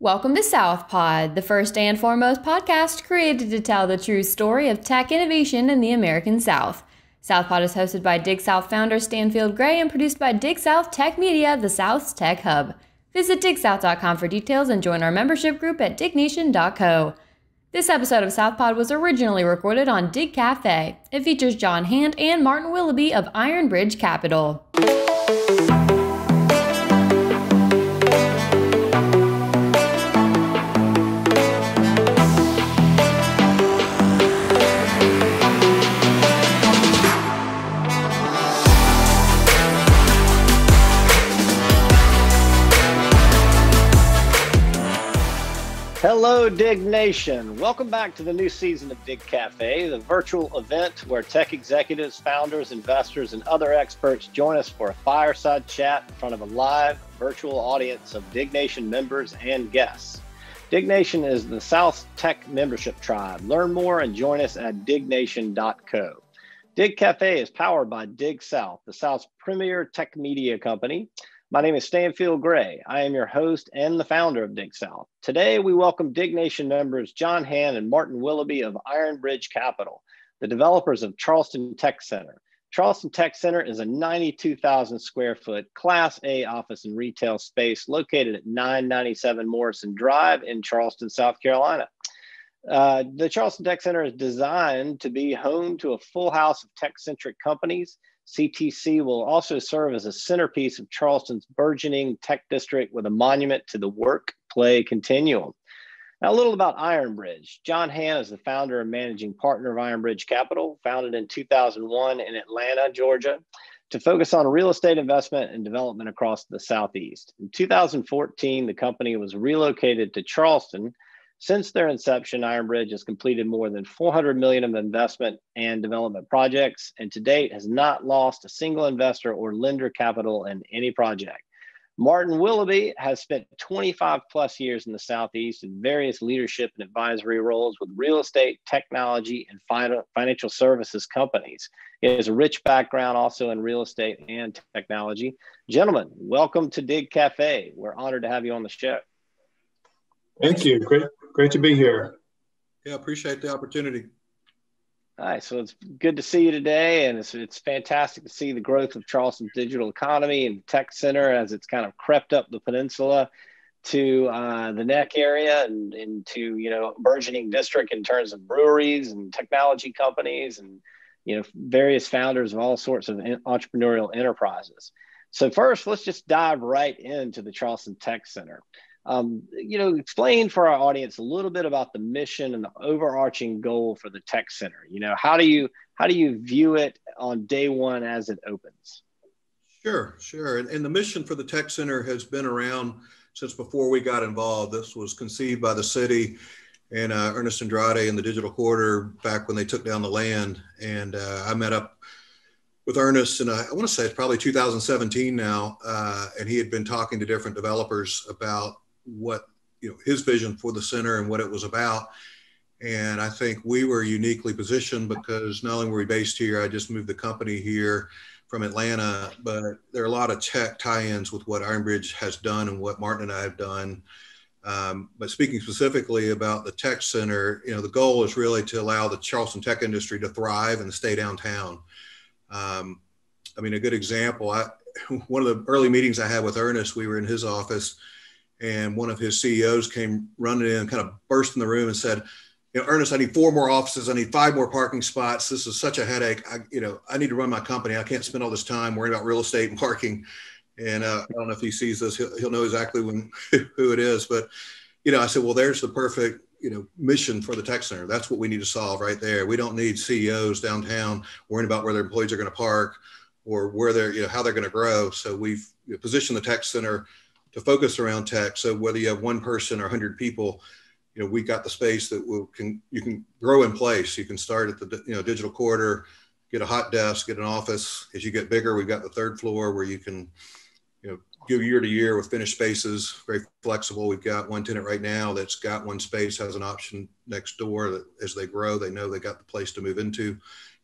Welcome to South Pod, the first and foremost podcast created to tell the true story of tech innovation in the American South. South Pod is hosted by Dig South founder Stanfield Gray and produced by Dig South Tech Media, the South's tech hub. Visit digsouth.com for details and join our membership group at dignation.co. This episode of South Pod was originally recorded on Dig Cafe. It features John Hand and Martin Willoughby of Iron Bridge Capital. Hello, Dig Nation. Welcome back to the new season of Dig Cafe, the virtual event where tech executives, founders, investors, and other experts join us for a fireside chat in front of a live virtual audience of Dig Nation members and guests. Dig Nation is the South's tech membership tribe. Learn more and join us at dignation.co. Dig Cafe is powered by Dig South, the South's premier tech media company. My name is Stanfield Gray. I am your host and the founder of Dig South. Today, we welcome Dig Nation members John Hand and Martin Willoughby of Iron Bridge Capital, the developers of Charleston Tech Center. Charleston Tech Center is a 92,000 square foot Class A office and retail space located at 997 Morrison Drive in Charleston, South Carolina. The Charleston Tech Center is designed to be home to a full house of tech-centric companies. CTC will also serve as a centerpiece of Charleston's burgeoning tech district with a monument to the work-play continuum. Now, a little about Iron Bridge. John Hand is the founder and managing partner of Iron Bridge Capital, founded in 2001 in Atlanta, Georgia, to focus on real estate investment and development across the Southeast. In 2014, the company was relocated to Charleston. Since their inception, Iron Bridge has completed more than $400 million of investment and development projects, and to date has not lost a single investor or lender capital in any project. Martin Willoughby has spent 25 plus years in the Southeast in various leadership and advisory roles with real estate, technology, and financial services companies. He has a rich background also in real estate and technology. Gentlemen, welcome to Dig Cafe. We're honored to have you on the show. Thank you. Great to be here. Yeah, appreciate the opportunity. All right, so it's good to see you today, and it's fantastic to see the growth of Charleston's digital economy and tech center as it's kind of crept up the peninsula to the neck area and into burgeoning district in terms of breweries and technology companies and various founders of all sorts of entrepreneurial enterprises. So first, let's just dive right into the Charleston Tech Center. Explain for our audience a little bit about the mission and the overarching goal for the Tech Center. How do you view it on day one as it opens? Sure. And the mission for the Tech Center has been around since before we got involved. This was conceived by the city and Ernest Andrade in the Digital Quarter back when they took down the land. And I met up with Ernest, and I want to say it's probably 2017 now, and he had been talking to different developers about what his vision for the center and what it was about. And I think we were uniquely positioned because not only were we based here, I just moved the company here from Atlanta, but there are a lot of tech tie-ins with what Iron Bridge has done and what Martin and I have done. But speaking specifically about the Tech Center, the goal is really to allow the Charleston tech industry to thrive and stay downtown. A good example, one of the early meetings I had with Ernest, we were in his office, and one of his CEOs came running in, kind of burst in the room and said, Ernest, I need 4 more offices. I need 5 more parking spots. This is such a headache. I need to run my company. I can't spend all this time worrying about real estate and parking. And I don't know if he sees this, he'll know exactly who it is. But, I said, well, there's the perfect, mission for the Tech Center. That's what we need to solve right there. We don't need CEOs downtown worrying about where their employees are going to park or where they're, how they're going to grow. So we've positioned the Tech Center to focus around tech. So whether you have 1 person or 100 people, we got the space that you can grow in place. You can start at the Digital Quarter, get a hot desk, get an office. As you get bigger, we've got the 3rd floor where you can go year to year with finished spaces, very flexible. We've got one tenant right now that's got 1 space, has an option next door that as they grow, they know they got the place to move into.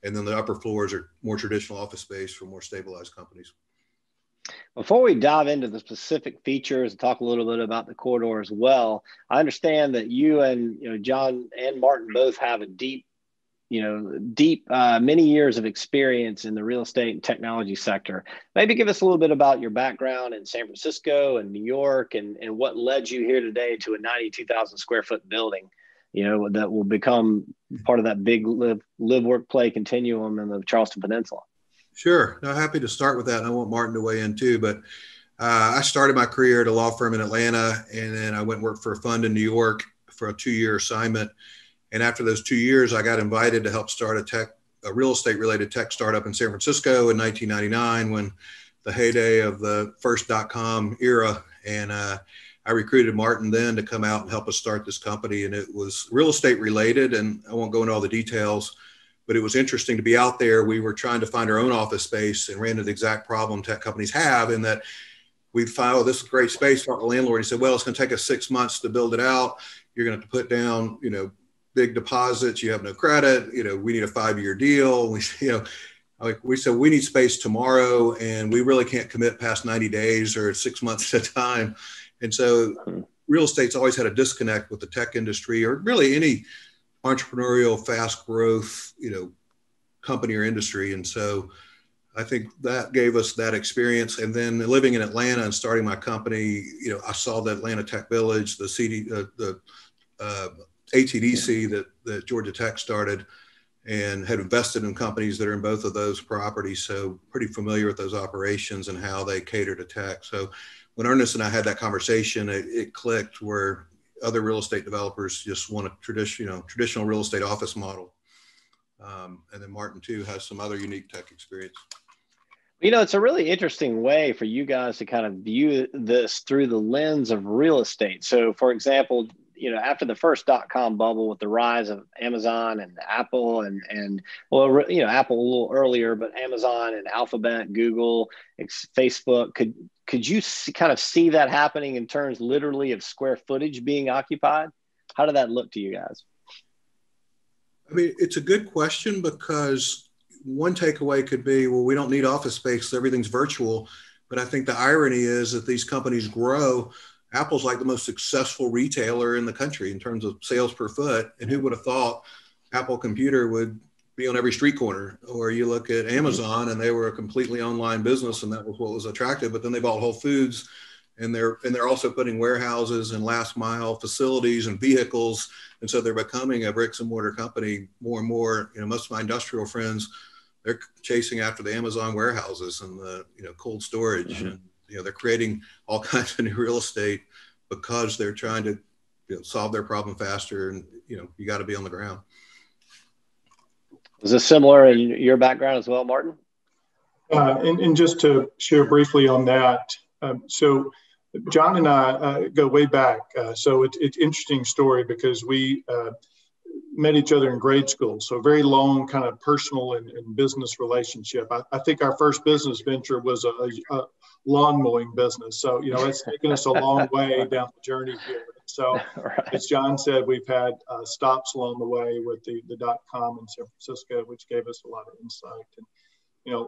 And then the upper floors are more traditional office space for more stabilized companies. Before we dive into the specific features and talk a little bit about the corridor as well, I understand that you and John and Martin both have a deep many years of experience in the real estate and technology sector. Maybe give us a little bit about your background in San Francisco and New York and what led you here today to a 92,000 square foot building, that will become part of that big live, work, play continuum in the Charleston Peninsula. Sure. No, happy to start with that. And I want Martin to weigh in too, but I started my career at a law firm in Atlanta, and then I went and worked for a fund in New York for a 2-year assignment. And after those 2 years, I got invited to help start a real estate related tech startup in San Francisco in 1999, when the heyday of the first .com era. And I recruited Martin then to come out and help us start this company. And it was real estate related, and I won't go into all the details, but it was interesting to be out there. We were trying to find our own office space and ran into the exact problem tech companies have, in that we'd find, oh, this is great space for the landlord. He said, well, it's going to take us 6 months to build it out. You're going to have to put down, big deposits. You have no credit. We need a 5-year deal. We said, we need space tomorrow, and we really can't commit past 90 days or 6 months at a time. And so real estate's always had a disconnect with the tech industry, or really any entrepreneurial, fast growth, company or industry. And so I think that gave us that experience. And then living in Atlanta and starting my company, I saw the Atlanta Tech Village, the ATDC that Georgia Tech started, and had invested in companies that are in both of those properties. So pretty familiar with those operations and how they cater to tech. So when Ernest and I had that conversation, it clicked, where other real estate developers just want a traditional real estate office model. And then Martin too has some other unique tech experience. It's a really interesting way for you guys to kind of view this through the lens of real estate. So for example, after the first .com bubble, with the rise of Amazon and Apple and Apple a little earlier, but Amazon and Alphabet, Google, Facebook, could you kind of see that happening in terms literally of square footage being occupied? How did that look to you guys? I mean, it's a good question, because one takeaway could be, well, we don't need office space, so everything's virtual. But I think the irony is that these companies grow. Apple's like the most successful retailer in the country in terms of sales per foot. And who would have thought Apple Computer would be on every street corner? Or you look at Amazon, and they were a completely online business, and that was what was attractive. But then they bought Whole Foods, and they're also putting warehouses and last mile facilities and vehicles. And so they're becoming a bricks and mortar company more and more. Most of my industrial friends, they're chasing after the Amazon warehouses and the cold storage. Mm-hmm. And they're creating all kinds of new real estate because they're trying to solve their problem faster. And, you got to be on the ground. Was this similar in your background as well, Martin? And just to share briefly on that. So John and I go way back. So it's an interesting story, because we met each other in grade school. So a very long kind of personal and business relationship. I think our first business venture was a lawn mowing business. So, it's taken us a long way down the journey here. So right. As John said, we've had stops along the way with the .com in San Francisco, which gave us a lot of insight. And,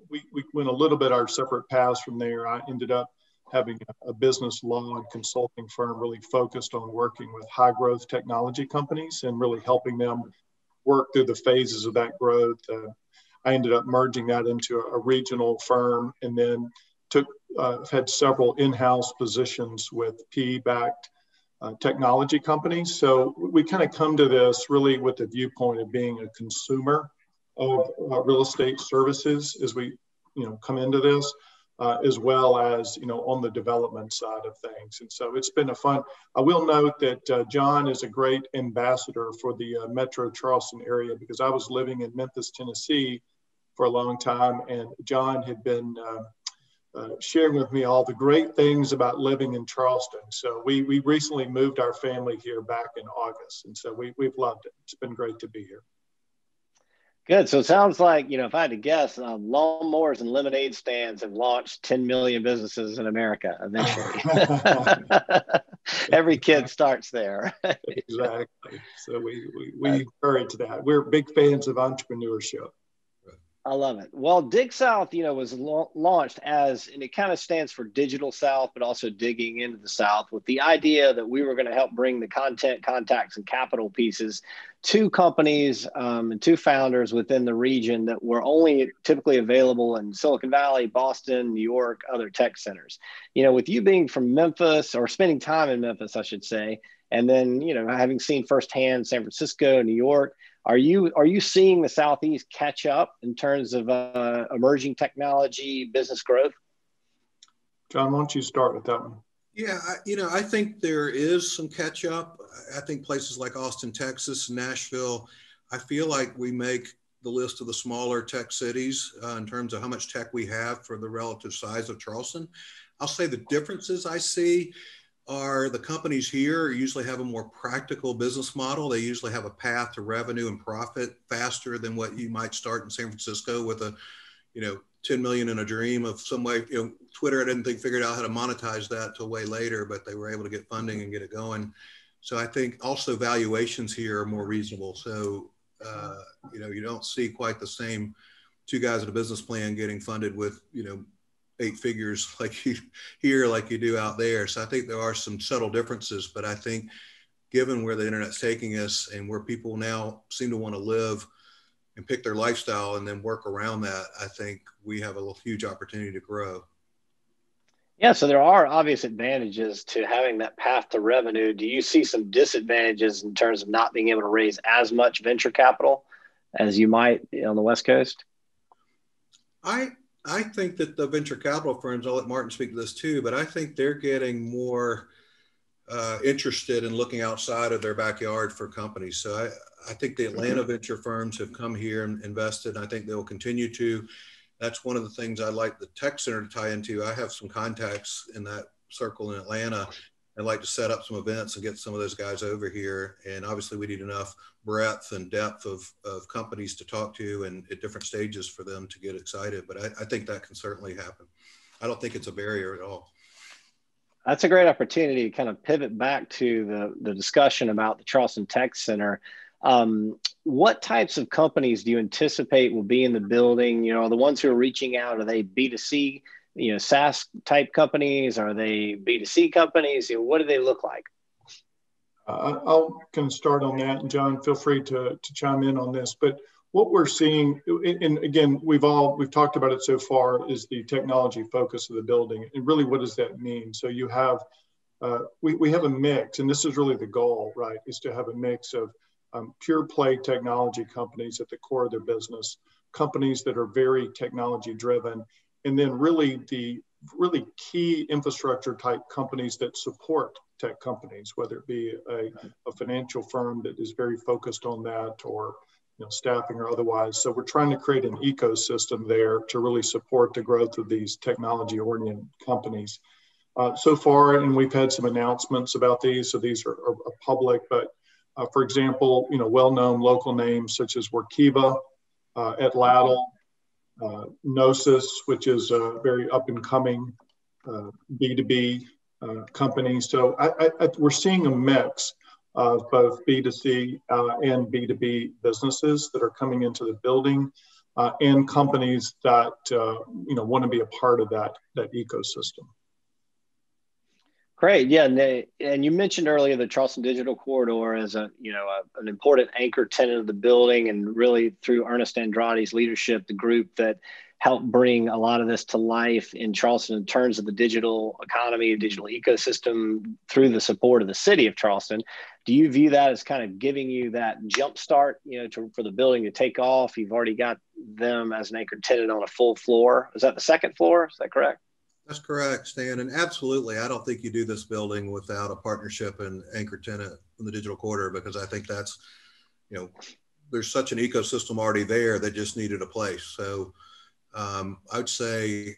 we went a little bit our separate paths from there. I ended up having a business law and consulting firm really focused on working with high growth technology companies and really helping them work through the phases of that growth. I ended up merging that into a regional firm, and then had several in-house positions with PE-backed technology companies. So we kind of come to this really with the viewpoint of being a consumer of real estate services as we come into this. As well as, on the development side of things. And so it's been I will note that John is a great ambassador for the Metro Charleston area, because I was living in Memphis, Tennessee for a long time. And John had been sharing with me all the great things about living in Charleston. So we recently moved our family here back in August. And so we've loved it. It's been great to be here. Good. So it sounds like, if I had to guess, lawnmowers and lemonade stands have launched 10 million businesses in America eventually. Every kid starts there. Exactly. So we encourage that. We're big fans of entrepreneurship. I love it. Well, Dig South, was launched as, and it kind of stands for Digital South, but also digging into the South, with the idea that we were going to help bring the content, contacts, and capital pieces to companies and to founders within the region that were only typically available in Silicon Valley, Boston, New York, other tech centers. With you being from Memphis, or spending time in Memphis, I should say, and then, having seen firsthand San Francisco, New York, are you seeing the Southeast catch up in terms of emerging technology, business growth? John, why don't you start with that one? Yeah, I think there is some catch up. I think places like Austin, Texas, Nashville, I feel like we make the list of the smaller tech cities in terms of how much tech we have for the relative size of Charleston. I'll say the differences I see are the companies here usually have a more practical business model. They usually have a path to revenue and profit faster than what you might start in San Francisco with a, 10 million in a dream of some way. Twitter, I didn't think figured out how to monetize that till way later, but they were able to get funding and get it going. So I think also valuations here are more reasonable. So, you don't see quite the same two guys in a business plan getting funded with, 8 figures like you here, like you do out there. So I think there are some subtle differences, but I think given where the internet's taking us and where people now seem to want to live and pick their lifestyle and then work around that, I think we have a huge opportunity to grow. Yeah, so there are obvious advantages to having that path to revenue. Do you see some disadvantages in terms of not being able to raise as much venture capital as you might on the West Coast? I think that the venture capital firms, I'll let Martin speak to this too, but I think they're getting more interested in looking outside of their backyard for companies. So I think the Atlanta venture firms have come here and invested, and I think they'll continue to. That's one of the things I'd like the Tech Center to tie into. I have some contacts in that circle in Atlanta. I'd like to set up some events and get some of those guys over here. And obviously we need enough breadth and depth of companies to talk to and at different stages for them to get excited. But I think that can certainly happen. I don't think it's a barrier at all. That's a great opportunity to kind of pivot back to the discussion about the Charleston Tech Center. What types of companies do you anticipate will be in the building? The ones who are reaching out, are they B2C, SaaS type companies? Are they B2C companies? What do they look like? I'll kind of start on that, and John, feel free to chime in on this. But what we're seeing, and again, we've talked about it so far, is the technology focus of the building. And really, what does that mean? So you have, we have a mix, and this is really the goal, right? Is to have a mix of pure play technology companies at the core of their business, companies that are very technology driven, and then really the key infrastructure type companies that support tech companies, whether it be a financial firm that is very focused on that, or staffing or otherwise. So we're trying to create an ecosystem there to really support the growth of these technology oriented companies. So far, and we've had some announcements about these, so these are public, but for example, well-known local names such as Workiva, Atladdle, Gnosis, which is a very up-and-coming B2B company. So we're seeing a mix of both B2C and B2B businesses that are coming into the building, and companies that want to be a part of that ecosystem. Great, yeah, and you mentioned earlier the Charleston Digital Corridor as an important anchor tenant of the building, and really through Ernest Andrade's leadership, the group that helped bring a lot of this to life in Charleston in terms of the digital economy, digital ecosystem, through the support of the city of Charleston. Do you view that as kind of giving you that jump start, for the building to take off? You've already got them as an anchor tenant on a full floor. Is that the second floor? Is that correct? That's correct, Stan. And absolutely, I don't think you do this building without a partnership and anchor tenant in the digital quarter, because I think that's, there's such an ecosystem already there that just needed a place. So I would say,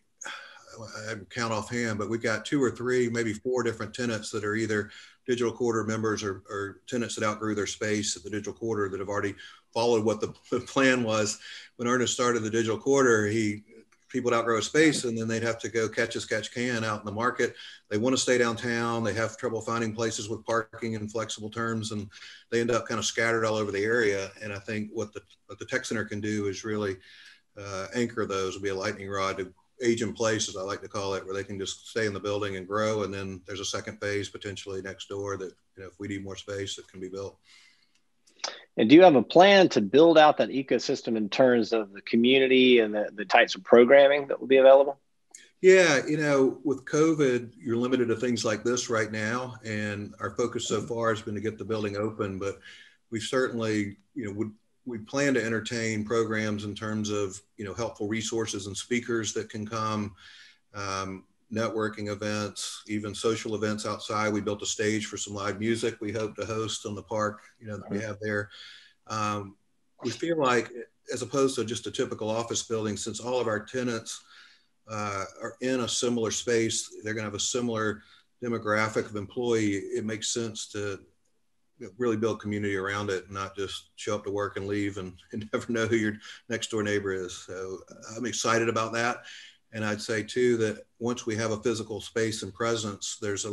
I count offhand, but we've got 2 or 3, maybe 4 different tenants that are either digital quarter members or tenants that outgrew their space at the digital quarter that have already followed what the plan was. When Ernest started the digital quarter, people would outgrow a space and then they'd have to go catch as catch can out in the market. They want to stay downtown. They have trouble finding places with parking and flexible terms, and they end up kind of scattered all over the area. And I think what the Tech Center can do is really anchor those. Will be a lightning rod to age in place, as I like to call it, where they can just stay in the building and grow. And then there's a second phase potentially next door that, if we need more space, that can be built. And do you have a plan to build out that ecosystem in terms of the community and the types of programming that will be available? Yeah, with COVID, you're limited to things like this right now. And our focus so far has been to get the building open, but we certainly, we plan to entertain programs in terms of, helpful resources and speakers that can come, networking events, even social events outside. We built a stage for some live music we hope to host on the park, that we have there. We feel like, as opposed to just a typical office building, since all of our tenants are in a similar space, they're going to have a similar demographic of employee, it makes sense to really build community around it, and not just show up to work and leave and never know who your next door neighbor is. So I'm excited about that. And I'd say too, that once we have a physical space and presence, there's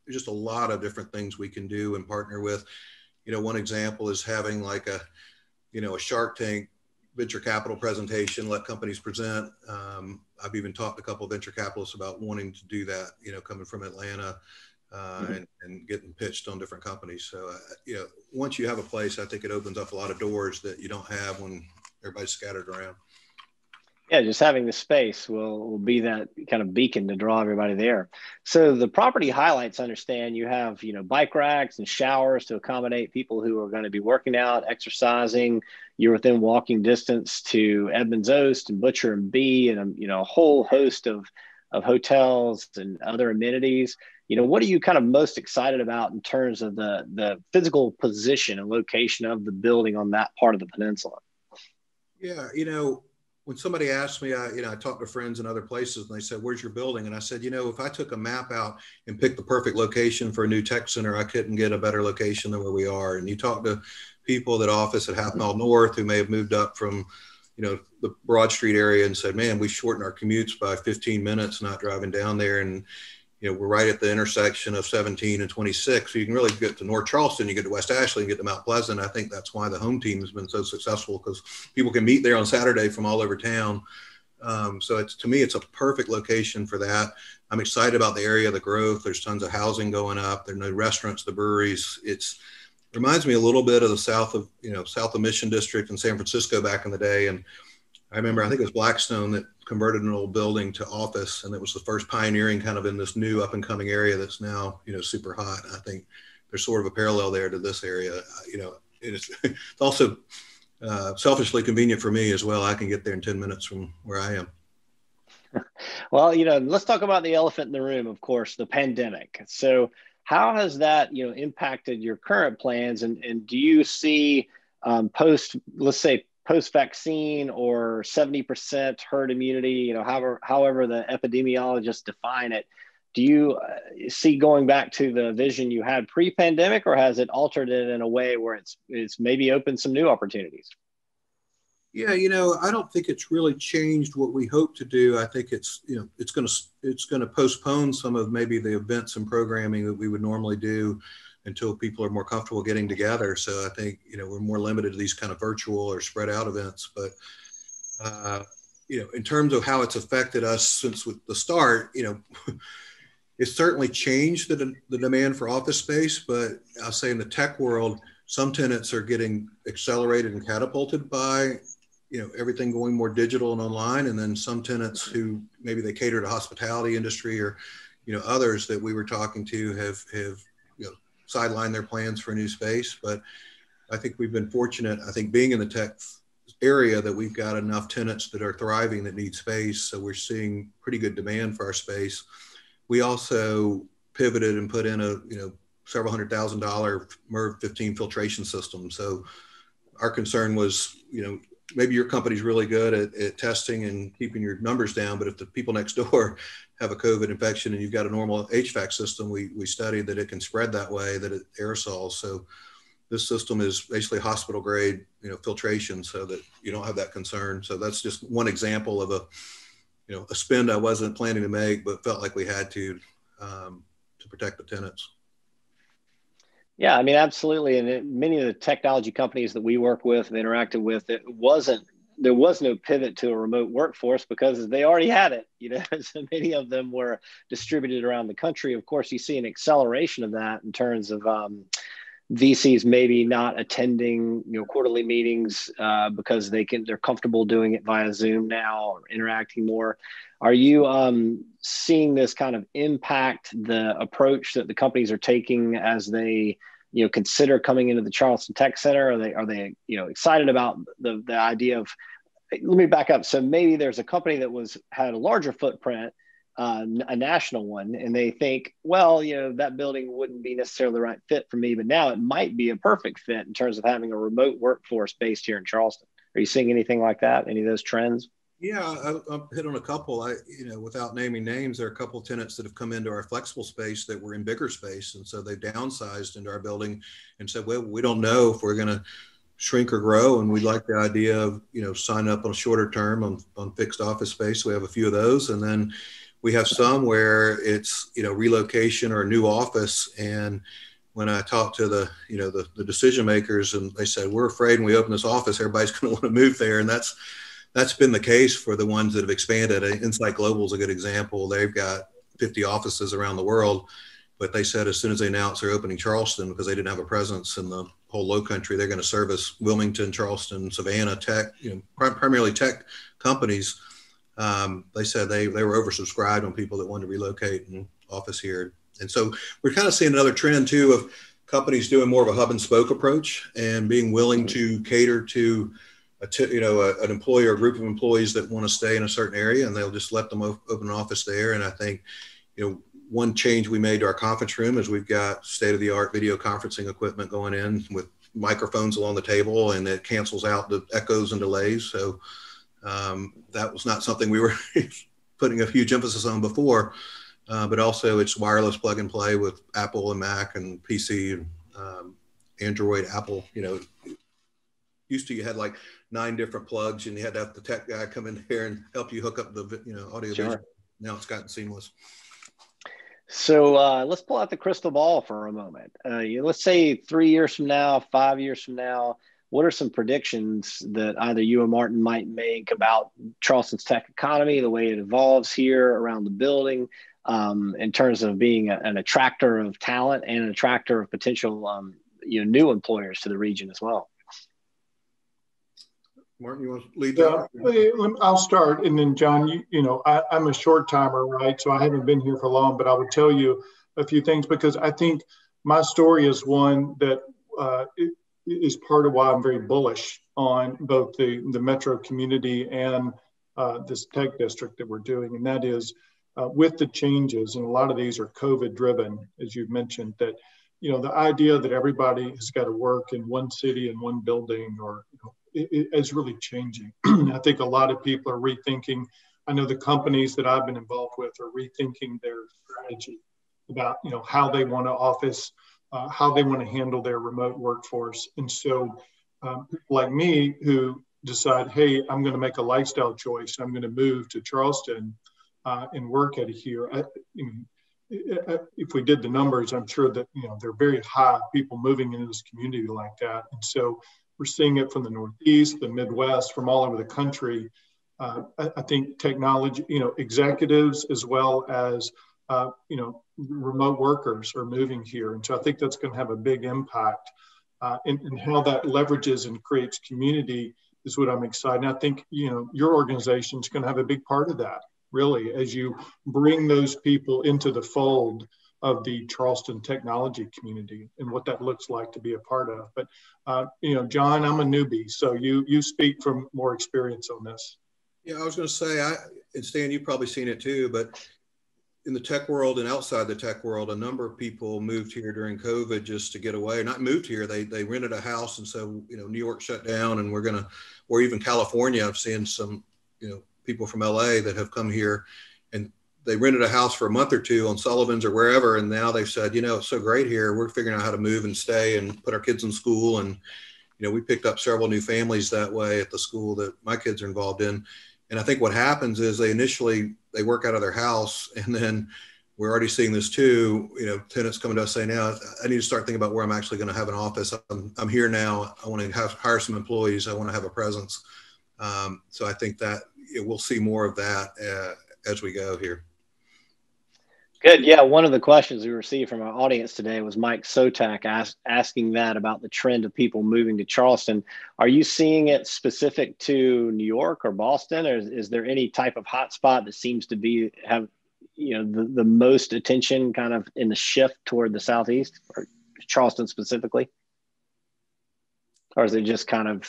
just a lot of different things we can do and partner with. One example is having like a Shark Tank venture capital presentation, let companies present. I've even talked to a couple of venture capitalists about wanting to do that, coming from Atlanta, and getting pitched on different companies. So, once you have a place, I think it opens up a lot of doors that you don't have when everybody's scattered around. Yeah, just having the space will be that kind of beacon to draw everybody there. So the property highlights, understand you have, bike racks and showers to accommodate people who are going to be working out, exercising. You're within walking distance to Edmonds Oast and Butcher and Bee, and, a whole host of hotels and other amenities. What are you kind of most excited about in terms of the physical position and location of the building on that part of the peninsula? Yeah, when somebody asked me, I talked to friends in other places, and they said, "Where's your building?" And I said, if I took a map out and picked the perfect location for a new tech center, I couldn't get a better location than where we are. And you talk to people that office at Half Mile North who may have moved up from, the Broad Street area and said, "Man, we shortened our commutes by 15 minutes not driving down there." And we're right at the intersection of 17 and 26. So you can really get to North Charleston, you get to West Ashley, and get to Mount Pleasant. I think that's why the home team has been so successful, because people can meet there on Saturday from all over town. So to me, it's a perfect location for that. I'm excited about the area, the growth. There's tons of housing going up. There are no restaurants, the breweries. It reminds me a little bit of the south of Mission District in San Francisco back in the day. And I remember, I think it was Blackstone that converted an old building to office, and it was the first pioneering kind of in this new up and coming area that's now, super hot. I think there's sort of a parallel there to this area. It's also selfishly convenient for me as well. I can get there in 10 minutes from where I am. Well, let's talk about the elephant in the room, of course, the pandemic. So how has that, impacted your current plans? And do you see post-vaccine or 70% herd immunity, however the epidemiologists define it, do you see going back to the vision you had pre-pandemic, or has it altered it in a way where it's maybe opened some new opportunities? Yeah, I don't think it's really changed what we hope to do. I think it's going to postpone some of maybe the events and programming that we would normally do until people are more comfortable getting together. So I think, we're more limited to these kind of virtual or spread out events. But, in terms of how it's affected us since the start, it's certainly changed the demand for office space. But I'll say in the tech world, some tenants are getting accelerated and catapulted by, everything going more digital and online. And then some tenants who maybe they cater to hospitality industry or, others that we were talking to have sideline their plans for a new space. But I think we've been fortunate, being in the tech area, that we've got enough tenants that are thriving that need space. So we're seeing pretty good demand for our space. We also pivoted and put in a, several $100,000 MERV 15 filtration system. So our concern was, maybe your company's really good at testing and keeping your numbers down, but if the people next door have a COVID infection and you've got a normal HVAC system, we studied that it can spread that way, that it aerosols. So this system is basically hospital grade, filtration, so that you don't have that concern. So that's just one example of a spend I wasn't planning to make, but felt like we had to protect the tenants. Yeah, absolutely. And many of the technology companies that we work with and interacted with, it wasn't there was no pivot to a remote workforce because they already had it. So many of them were distributed around the country. Of course, you see an acceleration of that in terms of VCs maybe not attending quarterly meetings because they're comfortable doing it via Zoom now or interacting more. Are you seeing this kind of impact the approach that the companies are taking as they consider coming into the Charleston Tech Center? Are they excited about the idea of? Let me back up. So maybe there's a company that had a larger footprint, a national one, and they think, well, that building wouldn't be necessarily the right fit for me, but now it might be a perfect fit in terms of having a remote workforce based here in Charleston. Are you seeing anything like that? Any of those trends? Yeah, I'll hit on a couple. Without naming names, there are a couple of tenants that have come into our flexible space that were in bigger space, and so they downsized into our building and said, well, we don't know if we're going to shrink or grow, and we like the idea of sign up on a shorter term on fixed office space. We have a few of those, and then we have some where it's relocation or a new office. And when I talked to the decision makers, and they said, we're afraid when we open this office, everybody's going to want to move there, and that's been the case for the ones that have expanded. Insight Global is a good example. They've got 50 offices around the world, but they said as soon as they announced they're opening Charleston, because they didn't have a presence in the whole low country, they're going to service Wilmington, Charleston, Savannah, tech, primarily tech companies. They said they were oversubscribed on people that wanted to relocate an office here. And so we're kind of seeing another trend too of companies doing more of a hub and spoke approach and being willing to cater to an employee or a group of employees that want to stay in a certain area, and they'll just let them open an office there. And I think, one change we made to our conference room is we've got state-of-the-art video conferencing equipment going in with microphones along the table, and it cancels out the echoes and delays. So that was not something we were putting a huge emphasis on before, but also it's wireless plug and play with Apple and Mac and PC and Android, Apple. Used to, you had like 9 different plugs, and you had to have the tech guy come in here and help you hook up the audio. Sure. Vision. Now it's gotten seamless. So let's pull out the crystal ball for a moment. Let's say 3 years from now, 5 years from now, what are some predictions that either you or Martin might make about Charleston's tech economy, the way it evolves here around the building, in terms of being an attractor of talent and an attractor of potential new employers to the region as well? Martin, you want to lead that? Yeah, I'll start, and then John, I'm a short timer, right? So I haven't been here for long, but I would tell you a few things, because I think my story is one that is part of why I'm very bullish on both the metro community and this tech district that we're doing. And that is with the changes, and a lot of these are COVID driven, as you've mentioned, that, the idea that everybody has got to work in one city and one building, or, it is really changing. I think a lot of people are rethinking. I know the companies that I've been involved with are rethinking their strategy about, how they want to office, how they want to handle their remote workforce. And so people like me who decide, hey, I'm going to make a lifestyle choice. I'm going to move to Charleston and work out of here. If we did the numbers, I'm sure that, they're very high, people moving into this community like that. And so we're seeing it from the Northeast, the Midwest, from all over the country. I think technology, executives as well as, remote workers are moving here. And so I think that's going to have a big impact. And how that leverages and creates community is what I'm excited. And I think, your organization is going to have a big part of that, really, as you bring those people into the fold of the Charleston technology community and what that looks like to be a part of. But, John, I'm a newbie, so you speak from more experience on this. Yeah, I was going to say, and Stan, you've probably seen it too, but in the tech world and outside the tech world, a number of people moved here during COVID just to get away. Not moved here, they rented a house, and so, New York shut down, and or even California, I've seen some, people from LA that have come here, and they rented a house for a month or two on Sullivan's or wherever. And now they've said, it's so great here. We're figuring out how to move and stay and put our kids in school. And, we picked up several new families that way at the school that my kids are involved in. And I think what happens is they work out of their house, and then we're already seeing this too, tenants coming to us saying, now I need to start thinking about where I'm actually going to have an office. I'm here now. I want to hire some employees. I want to have a presence. So I think that we'll see more of that as we go here. Good. Yeah. One of the questions we received from our audience today was Mike Sotak asking that about the trend of people moving to Charleston. Are you seeing it specific to New York or Boston, or is there any type of hotspot that seems to have the most attention kind of in the shift toward the Southeast, or Charleston specifically? Or is it just kind of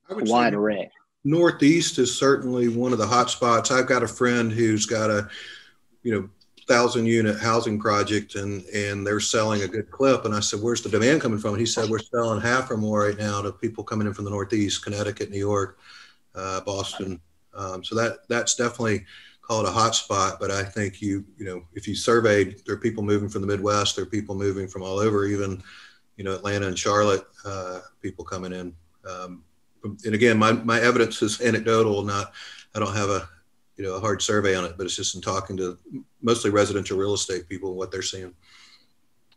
a wide array? Northeast is certainly one of the hot spots. I've got a friend who's got a 1,000-unit housing project, and they're selling a good clip. And I said, "Where's the demand coming from?" And he said, "We're selling half or more right now to people coming in from the Northeast, Connecticut, New York, Boston." So that's definitely called a hot spot. But I think if you surveyed, there are people moving from the Midwest, there are people moving from all over, even Atlanta and Charlotte, people coming in. And again, my evidence is anecdotal. I don't have a hard survey on it, but it's just in talking to mostly residential real estate people, what they're seeing.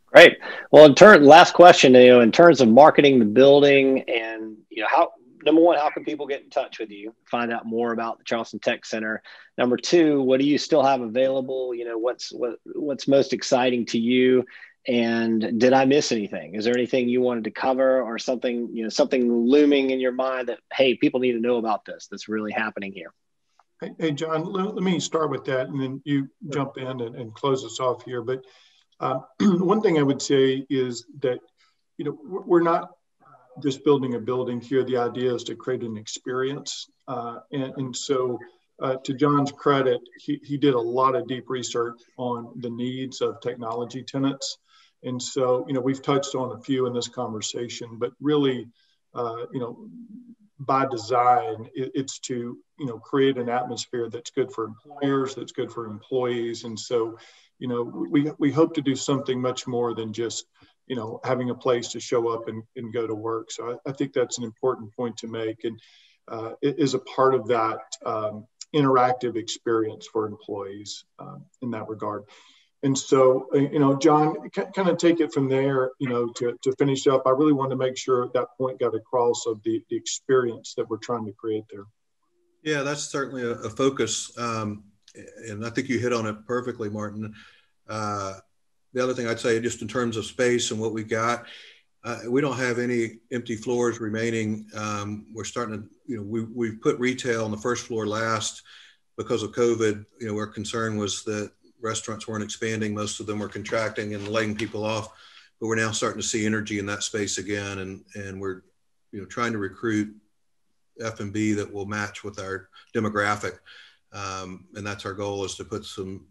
Great. Well, last question, in terms of marketing the building, and number one, how can people get in touch with you, find out more about the Charleston Tech Center? Number two, what do you still have available? What's most exciting to you? And did I miss anything? Is there anything you wanted to cover, or something, something looming in your mind that, hey, people need to know about this, that's really happening here? Hey, John, let me start with that, and then you jump in and close us off here. But one thing I would say is that, we're not just building a building here. The idea is to create an experience. And so to John's credit, he did a lot of deep research on the needs of technology tenants. And so, we've touched on a few in this conversation, but really, by design, it's to create an atmosphere that's good for employers, that's good for employees. And so, we hope to do something much more than just having a place to show up and go to work. So I think that's an important point to make, and it is a part of that interactive experience for employees in that regard. And so, John, kind of take it from there, to finish up. I really wanted to make sure that point got across of the experience that we're trying to create there. Yeah, that's certainly a focus. And I think you hit on it perfectly, Martin. The other thing I'd say, just in terms of space and what we got, we don't have any empty floors remaining. We're starting to, we've put retail on the first floor last because of COVID. Our concern was that restaurants weren't expanding. Most of them were contracting and laying people off, but we're now starting to see energy in that space again. And we're, trying to recruit F&B that will match with our demographic. And that's our goal, is to put some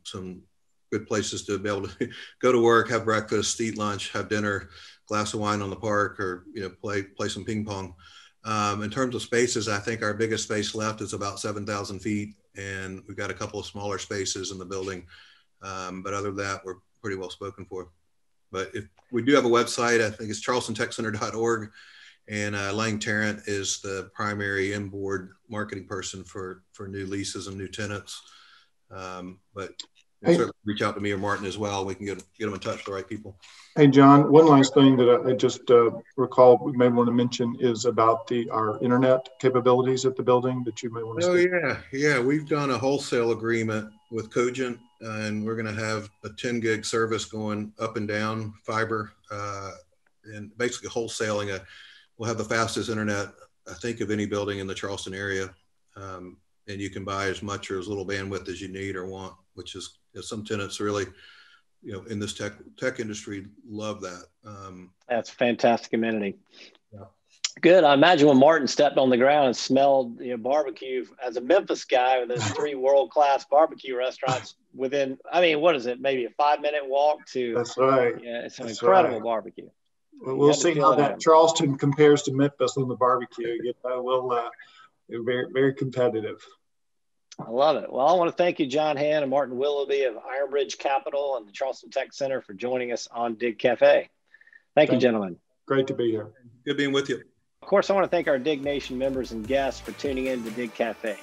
good places to be able to go to work, have breakfast, eat lunch, have dinner, glass of wine on the park, or, play some ping pong. In terms of spaces, I think our biggest space left is about 7,000 feet. And we've got a couple of smaller spaces in the building. But other than that, we're pretty well spoken for. But if we do have a website, I think it's charlestontechcenter.org. And Lang Tarrant is the primary inboard marketing person for new leases and new tenants. But certainly reach out to me or Martin as well. We can get them in touch with the right people. Hey, John, one last thing that I just recall we may want to mention is about our internet capabilities at the building that you may want to say. Yeah. We've done a wholesale agreement with Cogent, and we're going to have a 10 gig service going up and down fiber, and basically wholesaling we'll have the fastest internet, I think, of any building in the Charleston area. And you can buy as much or as little bandwidth as you need or want, which is, some tenants really, in this tech industry love that. That's a fantastic amenity. Yeah. Good. I imagine when Martin stepped on the ground and smelled barbecue, as a Memphis guy with those 3 world-class barbecue restaurants within, what is it, maybe a 5-minute walk to. That's right. Yeah, it's an incredible barbecue. Well, we'll see how that Charleston compares to Memphis on the barbecue. We're very, very competitive. I love it. Well, I want to thank you, John Hand and Martin Willoughby of Ironbridge Capital and the Charleston Tech Center, for joining us on Dig Cafe. Thank you, gentlemen. Great to be here. Good being with you. Of course, I want to thank our Dig Nation members and guests for tuning in to Dig Cafe.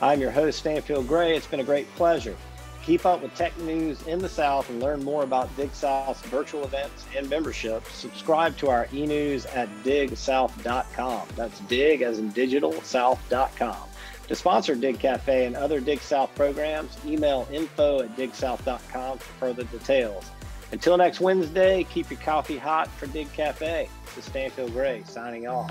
I'm your host, Stanfield Gray. It's been a great pleasure. Keep up with tech news in the South and learn more about Dig South's virtual events and membership. Subscribe to our e-news at digsouth.com. That's dig as in digital, south.com. To sponsor Dig Cafe and other Dig South programs, email info@digsouth.com for further details. Until next Wednesday, keep your coffee hot for Dig Cafe. This is Stanfield Gray signing off.